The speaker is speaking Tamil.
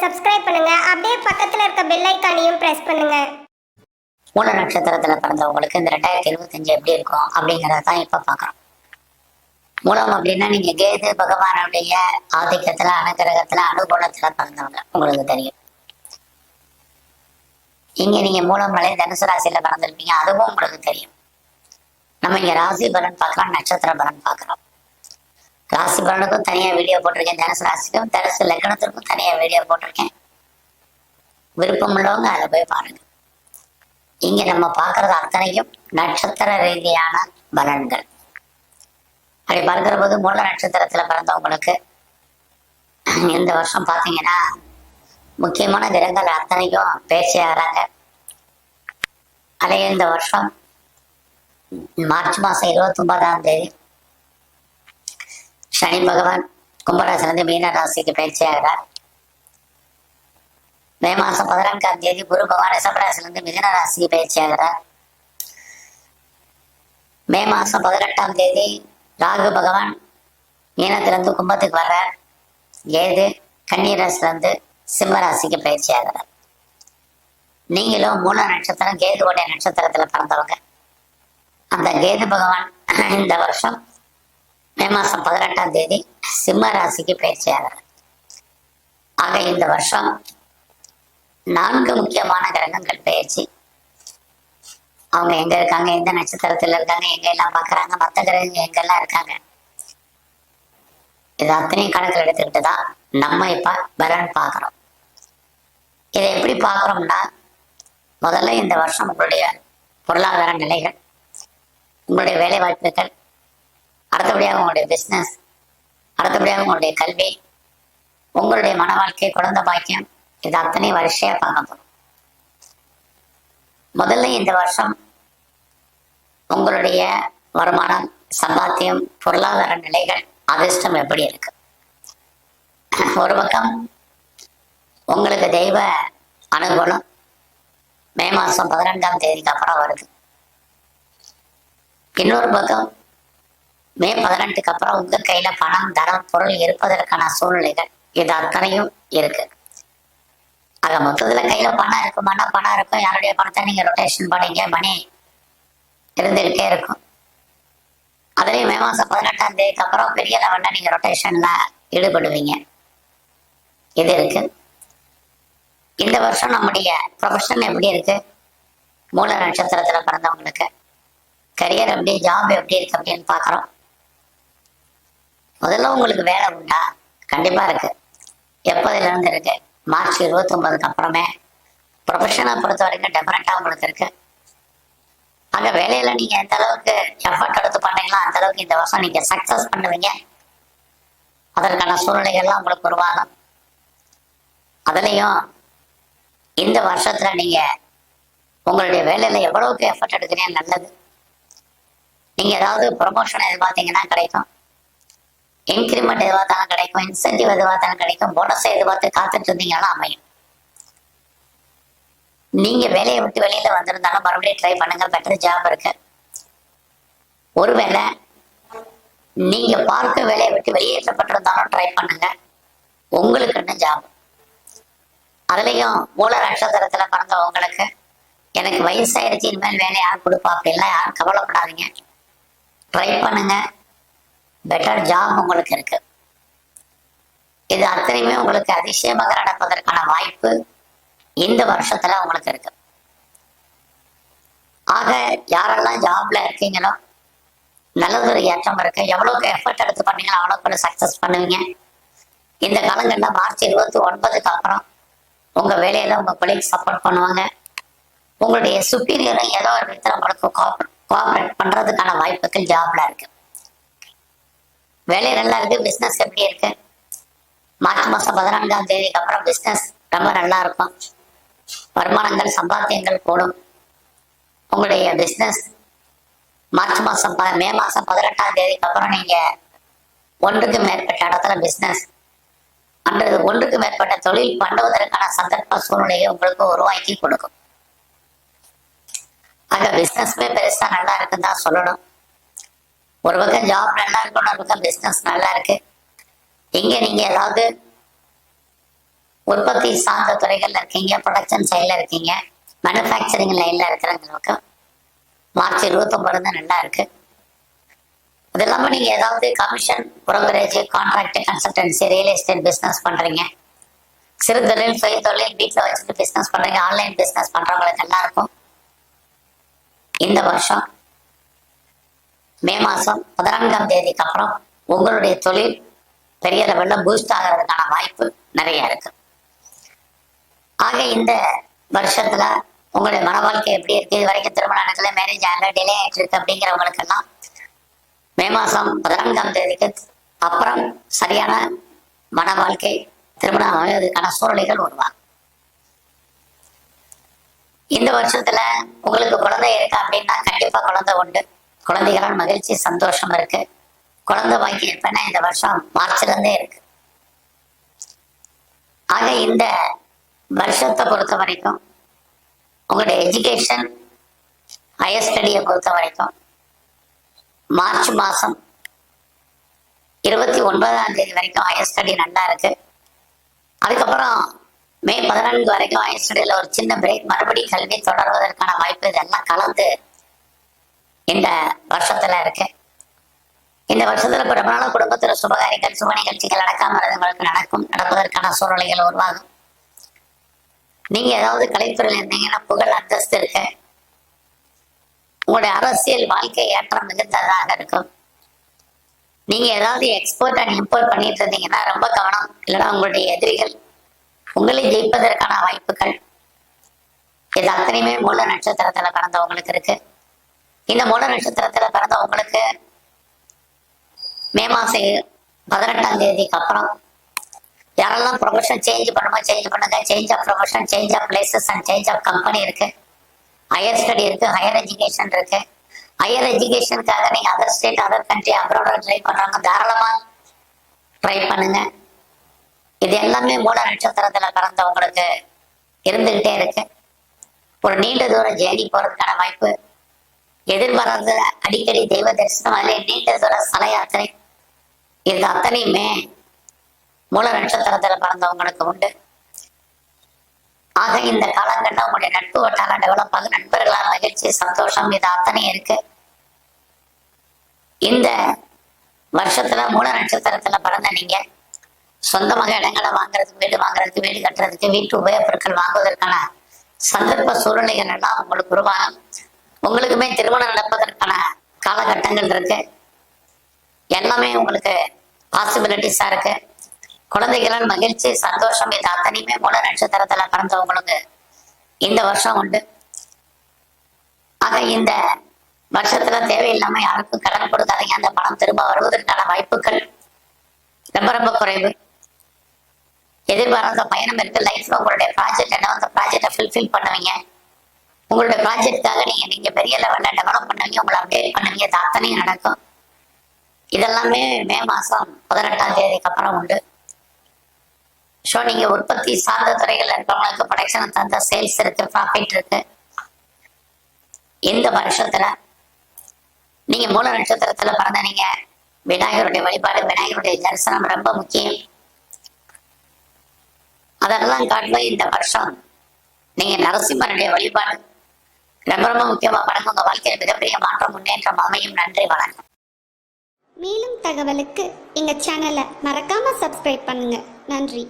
சப்ஸ்கிரைப் பண்ணுங்க. அப்படியே பக்கத்துல இருக்க பெல் ஐகானையும் பிரஸ் பண்ணுங்க. மூல நட்சத்திரத்துல பிறந்தவங்களுக்கு இந்த 2025 எப்படி இருக்கும் அப்படிங்கறத தான் இப்ப பாக்குறோம். மூலம் அப்படின்னா நீங்க கேது பகவானுடைய ஆதிக்கத்துல அனுகிரகத்துல அனுகூலத்துல பிறந்தவங்க, உங்களுக்கு தெரியும். இங்க நீங்க மூலம் மலை தனுசு ராசியில பிறந்திருப்பீங்க, அதுவும் உங்களுக்கு தெரியும். நம்ம இங்க ராசி பலன் பார்க்கலாம், நட்சத்திர பலன் பார்க்கிறோம். ராசி பலனுக்கும் தனியா வீடியோ போட்டிருக்கேன், தனுசு ராசிக்கும் தனுசு லக்னத்திற்கும் தனியா வீடியோ போட்டிருக்கேன். விருப்பம் உள்ளவங்க அதை போய் பாருங்க. இங்க நம்ம பார்க்கறது அத்தனையும் நட்சத்திர ரீதியான பலன்கள். அப்படி பார்க்கிற போது மூல நட்சத்திரத்துல பிறந்தவங்களுக்கு இந்த வருஷம் பார்த்தீங்கன்னா முக்கியமான கிரகங்கள் அத்தனைக்கும் பேச்சியாகிறாங்க. அதே இந்த வருஷம் மார்ச் மாசம் 29ஆம் தேதி சனி பகவான் கும்பராசிலிருந்து மீன ராசிக்கு பயிற்சியாகிறார். மே மாசம் 14ஆம் தேதி குரு பகவான் ரிஷபராசிலிருந்து மிதுன ராசிக்கு பயிற்சியாகிறார். மே மாசம் 18ஆம் தேதி ராகு பகவான் மீனத்திலிருந்து கும்பத்துக்கு வர்றார். கேது கன்னிராசிலிருந்து சிம்ம ராசிக்கு பயிற்சியாகிறார். நீங்களும் மூல நட்சத்திரம் கேதுவோடைய நட்சத்திரத்துல பிறந்தவங்க. அந்த கேது பகவான் இந்த வருஷம் மே மாசம் 18ஆம் தேதி சிம்ம ராசிக்கு பயிற்சியாகிறார். ஆக இந்த வருஷம் 4 முக்கியமான கிரகங்கள் பயிற்சி. அவங்க எங்க இருக்காங்க, எந்த நட்சத்திரத்துல இருக்காங்க, எங்க எல்லாம் பாக்குறாங்க, மற்ற கிரகங்கள் எங்கெல்லாம் இருக்காங்க, இது அத்தனையும் கணக்கில் எடுத்துக்கிட்டு தான் நம்ம இப்ப பலன் பார்க்கிறோம். இதை எப்படி பார்க்குறோம்னா, முதல்ல இந்த வருஷம் உங்களுடைய பொருளாதார நிலைகள், உங்களுடைய வேலை வாய்ப்புகள், அடுத்தபடியாக உங்களுடைய பிஸ்னஸ், அடுத்தபடியாக உங்களுடைய கல்வி, உங்களுடைய மன வாழ்க்கை, குழந்தை பாக்கியம், இது அத்தனை வரிசையா பார்க்க போறோம். முதல்ல இந்த வருஷம் உங்களுடைய வருமானம், சம்பாத்தியம், பொருளாதார நிலைகள், அதிர்ஷ்டம் எப்படி இருக்கு? ஒரு பக்கம் உங்களுக்கு தெய்வ அனுகூலம் மே மாசம் 14ஆம் தேதிக்கு அப்புறம் வருது. இன்னொரு பக்கம் மே 18க்கு அப்புறம் உங்க கையில பணம், தனம், பொருள் இருப்பதற்கான சூழ்நிலைகள் இது அத்தனையும் இருக்கு. ஆக மொத்தத்துல கையில பணம் இருக்குமானா பணம் இருக்கும். யாருடைய பணத்தை நீங்க ரொட்டேஷன் பண்ணீங்க, மணி இருந்துகிட்டே இருக்கும். அதுலயும் மே மாசம் 18ஆம் தேதிக்கு அப்புறம் பெரிய லெவல்ல நீங்க ரொட்டேஷன்ல ஈடுபடுவீங்க. இது இருக்கு. இந்த வருஷம் நம்முடைய ப்ரொஃபஷன் எப்படி இருக்கு? மூல நட்சத்திரத்துல பிறந்தவங்களுக்கு கரியர் எப்படி, ஜாப் எப்படி இருக்கு அப்படின்னு பாக்குறோம். முதல்ல உங்களுக்கு வேலை உண்டா? கண்டிப்பா இருக்கு. எப்போதுல இருந்து இருக்கு? மார்ச் 29க்கு அப்புறமே ப்ரொஃபஷனை பொறுத்த வரைக்கும் டெஃபரெண்டா உங்களுக்கு இருக்கு. அங்க வேலையில நீங்க எந்த அளவுக்கு எஃபர்ட் எடுத்து பண்றீங்களோ அந்த அளவுக்கு இந்த வருஷம் நீங்க சக்சஸ் பண்ணுவீங்க. அதற்கான சூழ்நிலைகள்லாம் உங்களுக்கு உருவாகும். அதுலயும் இந்த வருஷத்துல நீங்க உங்களுடைய வேலையில எவ்வளவுக்கு எஃபர்ட் எடுக்கிறீங்க நல்லது. நீங்க ஏதாவது ப்ரொமோஷன் எதிர்பார்த்தீங்கன்னா கிடைக்கும், இன்கிரிமெண்ட் எதிர்பார்த்தாலும் கிடைக்கும், இன்சென்டிவ் எதிர்பார்த்தாலும் கிடைக்கும், போனஸை எதிர்பார்த்து காத்துட்டு இருந்தீங்கன்னா அமையும். நீங்க வேலையை விட்டு வெளியில வந்திருந்தாலும் மறுபடியும் ட்ரை பண்ணுங்க, பெட்டர் ஜாப் இருக்கு. ஒருவேளை நீங்க பார்க்க வேலையை விட்டு வெளியேற்றப்பட்டிருந்தாலும் ட்ரை பண்ணுங்க, உங்களுக்குன்னு ஜாப். அதுலயும் மூல நட்சத்திரத்துல பிறந்தவங்களுக்கு எனக்கு வயசாயிருச்சு, இனிமேல் வேலை யார் கொடுப்பா அப்படின்லாம் யாரும் கவலைப்படாதீங்க. ட்ரை பண்ணுங்க, பெட்டர் ஜாப் உங்களுக்கு இருக்கு. இது அத்தனையுமே உங்களுக்கு அதிசயமாக நடப்பதற்கான வாய்ப்பு இந்த வருஷத்துல உங்களுக்கு இருக்கு. ஆக யாரெல்லாம் ஜாப்ல இருக்கீங்களோ நல்லதொரு ஏற்றம் இருக்கு. எவ்வளவுக்கு எஃபர்ட் எடுத்து பண்ணீங்களோ அவ்வளவுக்கு சக்சஸ் பண்ணுவீங்க. இந்த காலங்கள்ல மார்ச் 29க்கு அப்புறம் உங்க வேலையில உங்க கொலீக் சப்போர்ட் பண்ணுவாங்க. உங்களுடைய சுப்பீரியரும் ஏதோ ஒரு விதத்துல உங்களுக்கு கோஆபரேட் பண்றதுக்கான வாய்ப்புகள் ஜாப்ல இருக்கு. வேலை நல்லா இருக்கு. பிசினஸ் எப்படி இருக்கு? மார்ச் மாசம் 14ஆம் தேதிக்கு அப்புறம் பிசினஸ் ரொம்ப நல்லா இருக்கும். வருமானங்கள், சம்பாத்தியங்கள் கூடும். உங்களுடைய பிசினஸ் மார்ச் மாசம் மே மாசம் 18ஆம் தேதிக்கு அப்புறம் நீங்க ஒன்றுக்கு மேற்பட்ட இடத்துல பிசினஸ் அல்லது ஒன்றுக்கு மேற்பட்ட தொழில் பண்ணுவதற்கான சந்தர்ப்ப சூழ்நிலையை உங்களுக்கு உருவாக்கி கொடுக்கும். ஆக பிசினஸ்மே பெருசா நல்லா இருக்குன்னு தான் சொல்லணும். ஒரு பக்கம் ஜாப் நல்லா இருக்கு, ஒரு பக்கம் பிசினஸ் நல்லா இருக்கு. இங்க நீங்க ஏதாவது உற்பத்தி சார்ந்த துறைகள்ல இருக்கீங்க, ப்ரொடக்ஷன் சைட்ல இருக்கீங்க, மேனுஃபேக்சரிங் லைன்ல இருக்கிறவங்களுக்கு மார்ச் 29 நல்லா இருக்கு. அது இல்லாம நீங்க ஏதாவது commission, brokerage, contract, consultancy, real estate business பண்றீங்க, சிறு தொழில், சுய தொழில், வீட்டில் வச்சுட்டு பிசினஸ் பண்றீங்க, ஆன்லைன் பிசினஸ் பண்றவங்களுக்கு எல்லாருக்கும் இந்த வருஷம் மே மாசம் 14ஆம் தேதிக்கு அப்புறம் உங்களுடைய தொழில் பெரிய லெவல்ல பூஸ்ட் ஆகிறதுக்கான வாய்ப்பு நிறைய இருக்கு. ஆக இந்த வருஷத்துல உங்களுடைய மன வாழ்க்கை எப்படி இருக்கு, இது வரைக்கும் திருமணம் நடக்கல, மேரேஜ் ஆகல, டிலே ஆயிட்டு இருக்கு அப்படிங்கிறவங்களுக்கு எல்லாம் மே மாசம் 14ஆம் தேதிக்கு அப்புறம் சரியான மன வாழ்க்கை, திருமணம் ஆகிறதுக்கான சூழ்நிலைகள் உருவாகும். இந்த வருஷத்துல உங்களுக்கு குழந்தை இருக்கு அப்படின்னா கண்டிப்பா குழந்தை உண்டு. குழந்தைகளால் மகிழ்ச்சி, சந்தோஷம் இருக்கு. குழந்தை பாக்கியம் இருப்பேன்னா இந்த வருஷம் மார்ச்ல இருந்தே இருக்கு. ஆக இந்த வருஷத்தை பொறுத்த வரைக்கும் உங்களுடைய எஜுகேஷன், ஹையர் ஸ்டடியை பொறுத்த வரைக்கும் மார்ச் மாசம் 29ஆம் தேதி வரைக்கும் ஹையர் ஸ்டடி நல்லா இருக்கு. அதுக்கப்புறம் மே 14 வரைக்கும் ஹையர் ஸ்டடியில ஒரு சின்ன பிரேக், மறுபடியும் கல்வி தொடர்வதற்கான வாய்ப்பு இதெல்லாம் கலந்து இந்த வருஷத்துல இருக்கு. இந்த வருஷத்துல ரொம்ப நாள் குடும்பத்துல சுபகாரியங்கள், சுப நிகழ்ச்சிகள் நடக்காம இருந்தவங்களுக்கு நடக்கும், நடப்பதற்கான சூழ்நிலைகள் உருவாகும். நீங்க ஏதாவது கலைத்துறையில் இருந்தீங்கன்னா புகழ், அந்தஸ்து இருக்கு. உங்களுடைய அரசியல் வாழ்க்கை ஏற்றம் மிகுந்ததாக இருக்கும். நீங்க ஏதாவது எக்ஸ்போர்ட் அண்ட் இம்போர்ட் பண்ணிட்டு இருந்தீங்கன்னா ரொம்ப கவனம், இல்லைன்னா உங்களுடைய எதிரிகள் உங்களை ஜெயிப்பதற்கான வாய்ப்புகள் இது அத்தனையுமே மூல நட்சத்திரத்துல பிறந்தவங்களுக்கு இருக்கு. இந்த மூல நட்சத்திரத்துல பிறந்தவங்களுக்கு மே மாசம் 18ஆம் தேதிக்கு அப்புறம் யாரெல்லாம் ப்ரொஃபஷன் சேஞ்ச் பண்ணுமோ சேஞ்ச் பண்ணுங்க. Change of profession, change of places and change of company இருக்கு. ஹையர் ஸ்டடி இருக்கு, ஹையர் எஜுகேஷன் இருக்கு. ஹையர் எஜுகேஷனுக்காக நீங்க other state, other country, abroad try பண்றாங்க, தாராளமா ட்ரை பண்ணுங்க. இது எல்லாமே மூல நட்சத்திரத்துல பிறந்தவங்களுக்கு இருந்துகிட்டே இருக்கு. ஒரு நீண்ட தூரம் ஜேர்னி போறதுக்கான வாய்ப்பு, எதிர்பாராத அடிக்கடி தெய்வ தரிசனம், அதிலே நீண்ட தூர ஸ்தல யாத்திரை, இது அத்தனையுமே மூல நட்சத்திரத்துல பிறந்தவங்களுக்கு உண்டு. ஆக இந்த காலங்கள்ல உங்களுடைய நட்பு வட்டாரம் டெவலப் ஆகும். நண்பர்களால் மகிழ்ச்சி, சந்தோஷம், இது அத்தனையும் இருக்கு. இந்த வருஷத்துல மூல நட்சத்திரத்துல பிறந்த நீங்க சொந்தமாக இடங்களை வாங்குறதுக்கு, வீடு வாங்குறதுக்கு, வீடு கட்டுறதுக்கு, வீட்டு உபயோகப் பொருட்கள் வாங்குவதற்கான சந்தர்ப்ப சூழ்நிலைகள் எல்லாம் உங்களுக்கு உருவாகும். உங்களுக்குமே திருமணம் நடப்பதற்கான காலகட்டங்கள் இருக்கு. எல்லாமே உங்களுக்கு பாசிபிலிட்டிஸா இருக்கு. குழந்தைகளால் மகிழ்ச்சி, சந்தோஷம், இது அத்தனையுமே மூல நட்சத்திரத்துல பிறந்தவங்களுக்கு இந்த வருஷம் உண்டு. ஆக இந்த வருஷத்துல தேவையில்லாம யாருக்கும் கடன் கொடுக்காதீங்க. அந்த பணம் திரும்ப வருவதற்கான வாய்ப்புகள் ரொம்ப ரொம்ப குறைவு. எதிர்பாராத பயணம் இருக்கு. லைஃப்ல உங்களுடைய ப்ராஜெக்ட் என்ன, அந்த ப்ராஜெக்டை ஃபுல்ஃபில் பண்ணுவீங்க. உங்களுடைய ப்ராஜெக்டுக்காக நீங்க பெரிய லெவல்ல டெவலப் பண்ணுவீங்க, உங்களை அப்டேட் பண்ணுவீங்க, இது அத்தனையும் நடக்கும். இதெல்லாமே மே மாசம் 18ஆம் தேதிக்கு அப்புறம் உண்டு. ஸோ நீங்க உற்பத்தி சார்ந்த துறைகள் இருக்கிறவங்களுக்கு ப்ரொடக்ஷன் தந்த சேல்ஸ் இருக்கு, ப்ராஃபிட் இருக்கு. இந்த வருஷத்துல நீங்க மூல நட்சத்திரத்துல பிறந்த நீங்க விநாயகருடைய வழிபாடு, விநாயகருடைய தரிசனம் ரொம்ப முக்கியம். அதெல்லாம் காட்டிலும் இந்த வருஷம் நீங்க நரசிம்மருடைய வழிபாடு ரொம்ப ரொம்ப முக்கியமா பண்ணுங்க. உங்க வாழ்க்கையில் மிகப்பெரிய மாற்றம், முன்னேற்றம் அமையும். நன்றி, வணக்கம். மேலும் தகவலுக்கு எங்க சேனலை மறக்காம சப்ஸ்கிரைப் பண்ணுங்க. நன்றி.